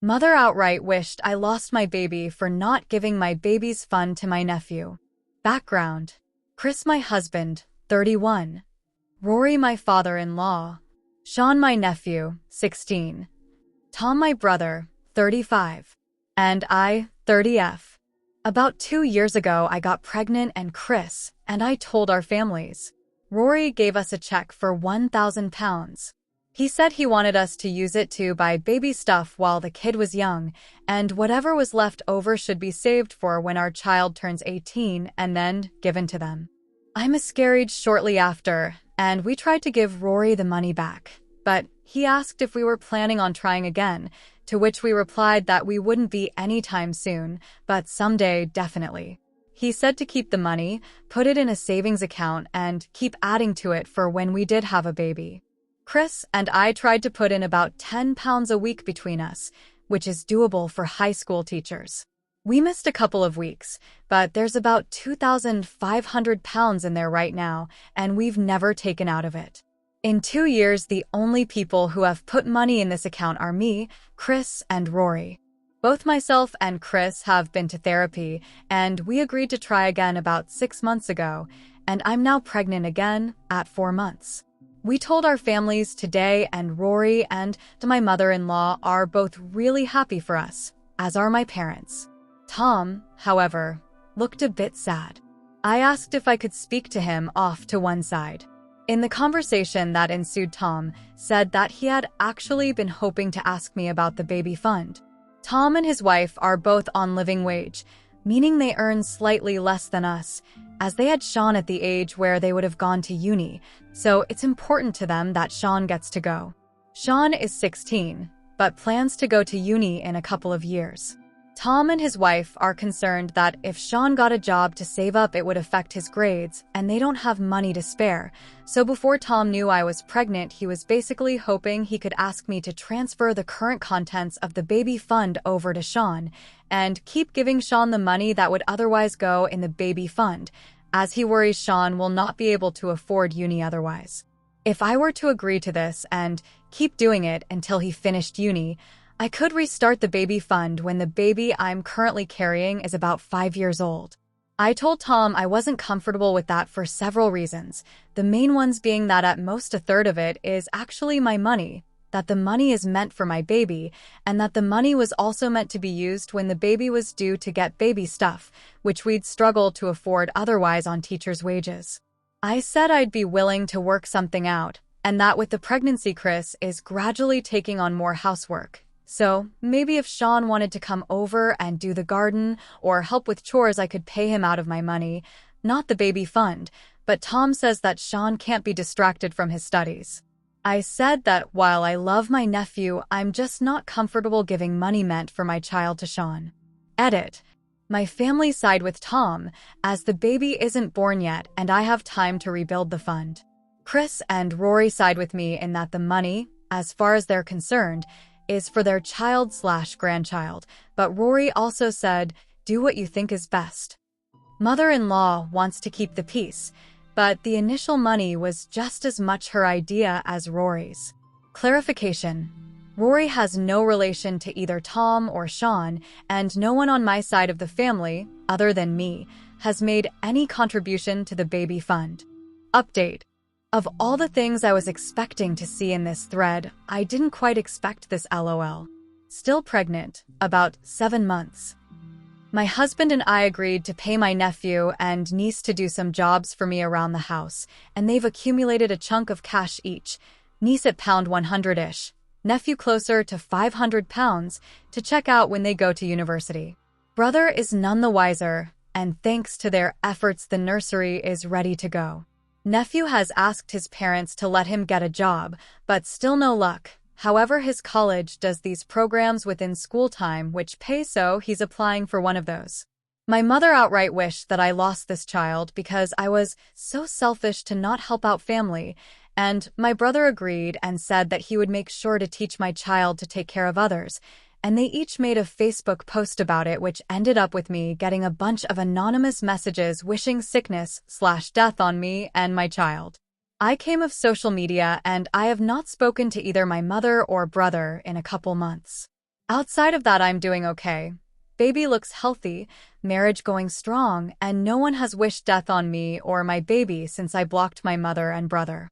Mother outright wished I lost my baby for not giving my baby's fund to my nephew. Background: Chris, my husband, 31. Rory, my father-in-law. Sean, my nephew, 16. Tom, my brother, 35. And I, 30F. About 2 years ago, I got pregnant and Chris and I told our families. Rory gave us a check for £1,000. He said he wanted us to use it to buy baby stuff while the kid was young, and whatever was left over should be saved for when our child turns 18 and then given to them. I miscarried shortly after, and we tried to give Rory the money back, but he asked if we were planning on trying again, to which we replied that we wouldn't be anytime soon, but someday definitely. He said to keep the money, put it in a savings account, and keep adding to it for when we did have a baby. Chris and I tried to put in about £10 a week between us, which is doable for high school teachers. We missed a couple of weeks, but there's about £2,500 in there right now, and we've never taken out of it. In 2 years, the only people who have put money in this account are me, Chris, and Rory. Both myself and Chris have been to therapy, and we agreed to try again about 6 months ago, and I'm now pregnant again at 4 months. We told our families today, and Rory and my mother-in-law are both really happy for us, as are my parents. Tom, however, looked a bit sad. I asked if I could speak to him off to one side. In the conversation that ensued, Tom said that he had actually been hoping to ask me about the baby fund. Tom and his wife are both on living wage, meaning they earn slightly less than us, as they had Sean at the age where they would have gone to uni, so it's important to them that Sean gets to go. Sean is 16, but plans to go to uni in a couple of years. Tom and his wife are concerned that if Sean got a job to save up, it would affect his grades, and they don't have money to spare. So before Tom knew I was pregnant, he was basically hoping he could ask me to transfer the current contents of the baby fund over to Sean, and keep giving Sean the money that would otherwise go in the baby fund, as he worries Sean will not be able to afford uni otherwise. If I were to agree to this and keep doing it until he finished uni, I could restart the baby fund when the baby I'm currently carrying is about 5 years old. I told Tom I wasn't comfortable with that for several reasons, the main ones being that at most a third of it is actually my money, that the money is meant for my baby, and that the money was also meant to be used when the baby was due to get baby stuff, which we'd struggle to afford otherwise on teachers' wages. I said I'd be willing to work something out, and that with the pregnancy Chris is gradually taking on more housework. So maybe if Sean wanted to come over and do the garden or help with chores, I could pay him out of my money, not the baby fund, but Tom says that Sean can't be distracted from his studies. I said that while I love my nephew, I'm just not comfortable giving money meant for my child to Sean. Edit. My family side with Tom, as the baby isn't born yet and I have time to rebuild the fund. Chris and Rory side with me in that the money, as far as they're concerned, is for their child/grandchild, but Rory also said, do what you think is best. Mother-in-law wants to keep the peace, but the initial money was just as much her idea as Rory's. Clarification: Rory has no relation to either Tom or Sean, and no one on my side of the family, other than me, has made any contribution to the baby fund. Update: of all the things I was expecting to see in this thread, I didn't quite expect this LOL. Still pregnant, about 7 months. My husband and I agreed to pay my nephew and niece to do some jobs for me around the house, and they've accumulated a chunk of cash each, niece at £100-ish, nephew closer to £500, to check out when they go to university. Brother is none the wiser, and thanks to their efforts the nursery is ready to go. Nephew has asked his parents to let him get a job, but still no luck. However, his college does these programs within school time which pay, so he's applying for one of those. My mother outright wished that I lost this child because I was so selfish to not help out family, and my brother agreed and said that he would make sure to teach my child to take care of others, and they each made a Facebook post about it, which ended up with me getting a bunch of anonymous messages wishing sickness/death on me and my child. I came of social media, and I have not spoken to either my mother or brother in a couple months. Outside of that, I'm doing okay. Baby looks healthy, marriage going strong, and no one has wished death on me or my baby since I blocked my mother and brother.